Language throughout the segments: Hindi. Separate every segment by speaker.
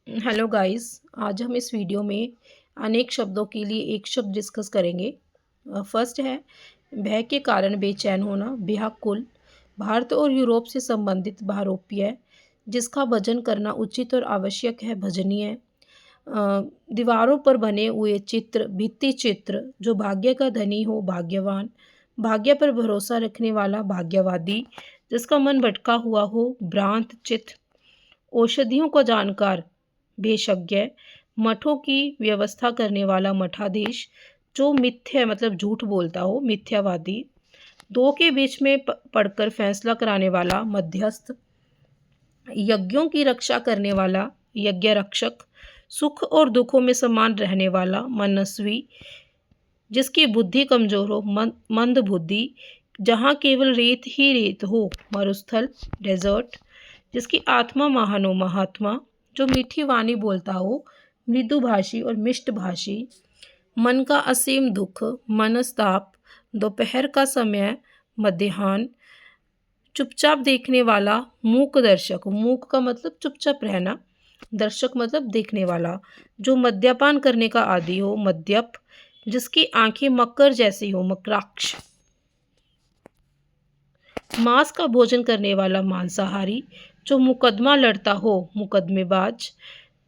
Speaker 1: Hello guys. आज हम इस वीडियो में अनेक शब्दों के लिए एक शब्द डिस्कस करेंगे। फर्स्ट है भय के कारण बेचैन होना, व्याकुल। भारत और यूरोप से संबंधित भारोप्य जिसका भजन करना उचित और आवश्यक है, भजनीय। दीवारों पर बने हुए चित्र, भित्ति चित्र, जो भाग्य का धनी हो, भाग्यवान। भाग्य पर भरोसा रखने वाला, भाग्यवादी। जिसका मन भटका हुआ हो, भ्रांत चित्त। औषधियों का जानकार, भेषज्ञ। मठों की व्यवस्था करने वाला, मठाधीश। जो मिथ्या मतलब झूठ बोलता हो, मिथ्यावादी। दो के बीच में पढ़कर फैसला कराने वाला, मध्यस्थ। यज्ञों की रक्षा करने वाला, यज्ञ रक्षक। सुख और दुखों में समान रहने वाला, मनस्वी। जिसकी बुद्धि कमजोर हो, मंद बुद्धि। जहाँ केवल रेत ही रेत हो, मरुस्थल, डेजर्ट। जिसकी आत्मा महान हो, महात्मा। जो मीठी वाणी बोलता हो, मृदुभाषी और मिष्टभाषी। मन का असीम दुख, मनस्ताप। दोपहर का समय, मध्याह्न। चुपचाप देखने वाला, मूक दर्शक। मूक का मतलब चुपचाप रहना, दर्शक मतलब देखने वाला। जो मद्यपान करने का आदी हो, मद्यप। जिसकी आंखें मकर जैसी हो, मकराक्ष। मांस का भोजन करने वाला, मांसाहारी। जो मुकदमा लड़ता हो, मुकदमेबाज।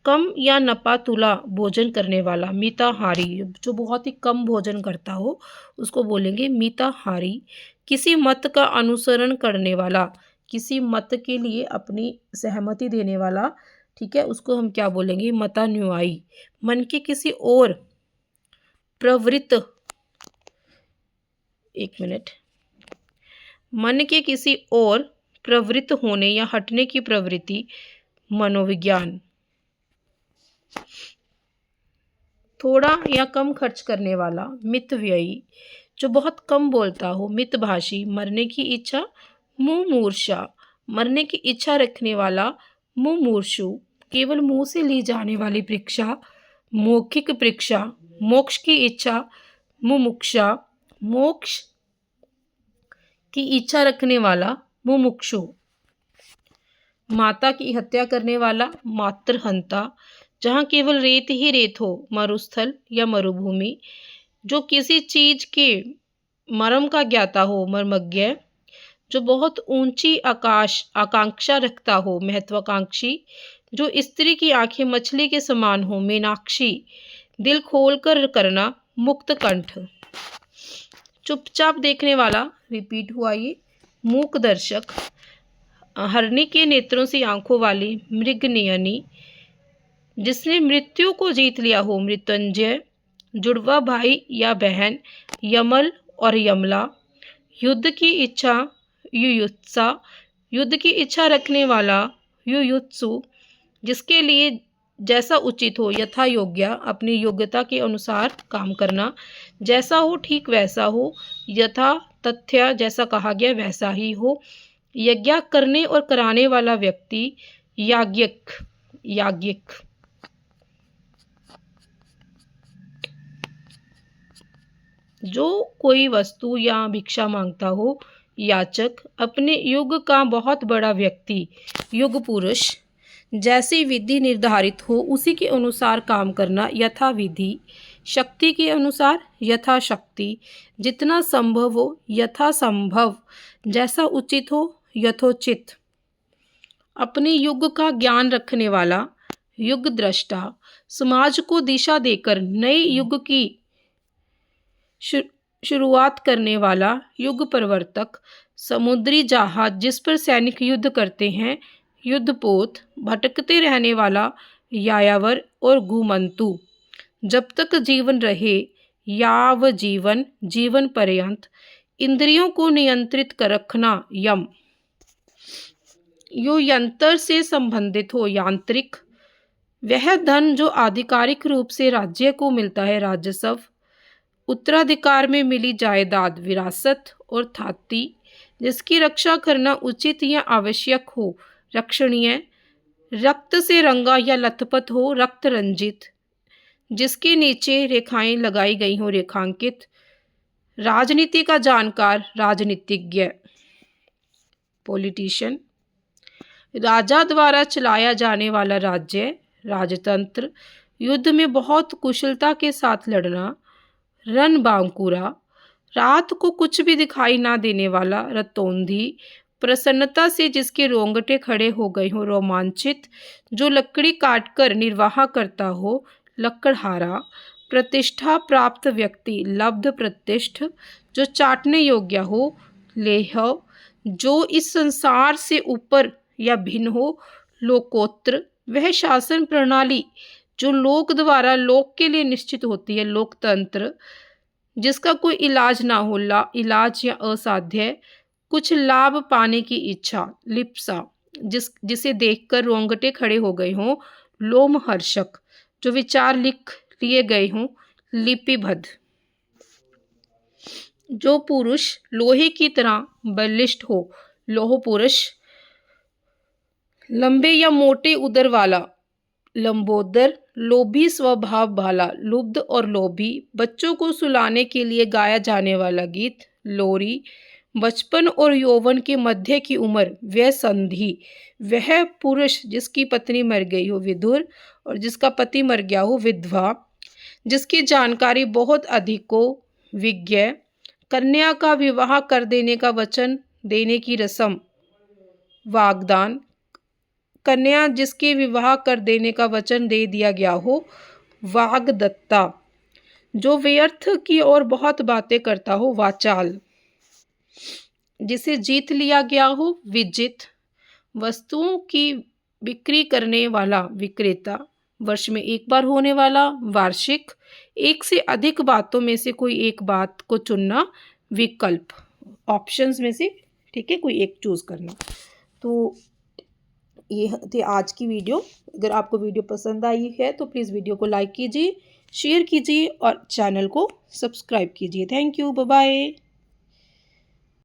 Speaker 1: कम या नपा तुला भोजन करने वाला, मिताहारी। जो बहुत ही कम भोजन करता हो उसको बोलेंगे मिताहारी। किसी मत का अनुसरण करने वाला, किसी मत के लिए अपनी सहमति देने वाला, ठीक है, उसको हम क्या बोलेंगे, मतानुयायी। मन के किसी और प्रवृत्त, एक मिनट, मन के किसी और प्रवृत्त होने या हटने की प्रवृत्ति, मनोविज्ञान। थोड़ा या कम खर्च करने वाला, मितव्ययी। जो बहुत कम बोलता हो, मितभाषी। मरने की इच्छा, मुमूर्षा। मरने की इच्छा रखने वाला, मुमूर्षु। केवल मुंह से ली जाने वाली परीक्षा, मौखिक परीक्षा। मोक्ष की इच्छा, मुमुक्षा। मोक्ष की इच्छा रखने वाला, मुमुक्षु। माता की हत्या करने वाला, मातृहंता। जहाँ केवल रेत ही रेत हो, मरुस्थल या मरुभूमि। जो किसी चीज के मर्म का ज्ञाता हो, मर्मज्ञ। जो बहुत ऊंची आकांक्षा रखता हो, महत्वाकांक्षी। जो स्त्री की आंखें मछली के समान हो, मीनाक्षी। दिल खोलकर करना, मुक्त कंठ। चुपचाप देखने वाला, रिपीट हुआ ये, मूक दर्शक। हरनी के नेत्रों से आंखों वाली, मृगनयनी। जिसने मृत्यु को जीत लिया हो, मृत्युंजय। जुड़वा भाई या बहन, यमल और यमला। युद्ध की इच्छा, युयुत्सा। युद्ध की इच्छा रखने वाला, युयुत्सु। जिसके लिए जैसा उचित हो, यथा योग्य, अपनी योग्यता के अनुसार काम करना। जैसा हो ठीक वैसा हो, यथा तथ्य, जैसा कहा गया वैसा ही हो। यज्ञ करने और कराने वाला व्यक्ति, याज्ञिक, याज्ञिक। जो कोई वस्तु या भिक्षा मांगता हो, याचक। अपने युग का बहुत बड़ा व्यक्ति, युग पुरुष। जैसी विधि निर्धारित हो उसी के अनुसार काम करना, यथा विधि। शक्ति के अनुसार, यथा शक्ति। जितना संभव हो, यथा संभव। जैसा उचित हो, यथोचित। अपने युग का ज्ञान रखने वाला, युग दृष्टा। समाज को दिशा देकर नए युग की शुरुआत करने वाला, युग प्रवर्तक। समुद्री जहाज जिस पर सैनिक युद्ध करते हैं, युद्धपोत। भटकते रहने वाला, यायावर और घुमंतु। जब तक जीवन रहे, याव जीवन, जीवन पर्यंत। इंद्रियों को नियंत्रित कर रखना, यम। यो यंत्र से संबंधित हो, यांत्रिक। वह धन जो आधिकारिक रूप से राज्य को मिलता है, राजस्व। उत्तराधिकार में मिली जायदाद, विरासत और थाती। जिसकी रक्षा करना उचित या आवश्यक हो, रक्षणीय। रक्त से रंगा या लथपथ हो, रक्त रंजित। जिसके नीचे रेखाएं लगाई गई हो, रेखांकित। राजनीति का जानकार, राजनीतिज्ञ, पॉलिटिशियन। राजा द्वारा चलाया जाने वाला राज्य, राजतंत्र, युद्ध में बहुत कुशलता के साथ लड़ना, रणबांकुरा, रात को कुछ भी दिखाई ना देने वाला, रतौंधी, प्रसन्नता से जिसके रोंगटे खड़े हो गए हों, रोमांचित, जो लकड़ी काटकर निर्वाह करता हो, लकड़हारा, प्रतिष्ठा प्राप्त व्यक्ति, लब्ध प्रतिष्ठ, जो चाटने योग्य हो, लेह, जो इस संसार से ऊपर या भिन्न हो, लोकोत्र, वह शासन प्रणाली जो लोक द्वारा लोक के लिए निश्चित होती है, लोकतंत्र, जिसका कोई इलाज ना हो, इलाज या असाध्य, कुछ लाभ पाने की इच्छा, लिप्सा, जिसे देखकर रोंगटे खड़े हो गए हों, लोमहर्षक, जो विचार लिख लिए गए हों, लिपिबद्ध, जो पुरुष लोहे की तरह बलिष्ठ हो, लोह पुरुष, लंबे या मोटे उदर वाला, लंबोदर, लोभी स्वभाव वाला, लुब्ध और लोभी, बच्चों को सुलाने के लिए गाया जाने वाला गीत, लोरी, बचपन और यौवन के मध्य की उम्र, वह संधि, वह पुरुष जिसकी पत्नी मर गई हो, विधुर, और जिसका पति मर गया हो, विधवा, जिसकी जानकारी बहुत अधिक हो, विज्ञ, कन्या का विवाह कर देने का वचन देने की रस्म, वागदान, कन्या जिसके विवाह कर देने का वचन दे दिया गया हो, वागदत्ता, जो व्यर्थ की और बहुत बातें करता हो, वाचाल, जिसे जीत लिया गया हो, विजित, वस्तुओं की बिक्री करने वाला, विक्रेता, वर्ष में एक बार होने वाला, वार्षिक, एक से अधिक बातों में से कोई एक बात को चुनना, विकल्प, ऑप्शंस में से, ठीक है, कोई एक चूज करना। तो ये थी आज की वीडियो। अगर आपको वीडियो पसंद आई है तो प्लीज़ वीडियो को लाइक कीजिए, शेयर कीजिए और चैनल को सब्सक्राइब कीजिए। Thank you, bye bye.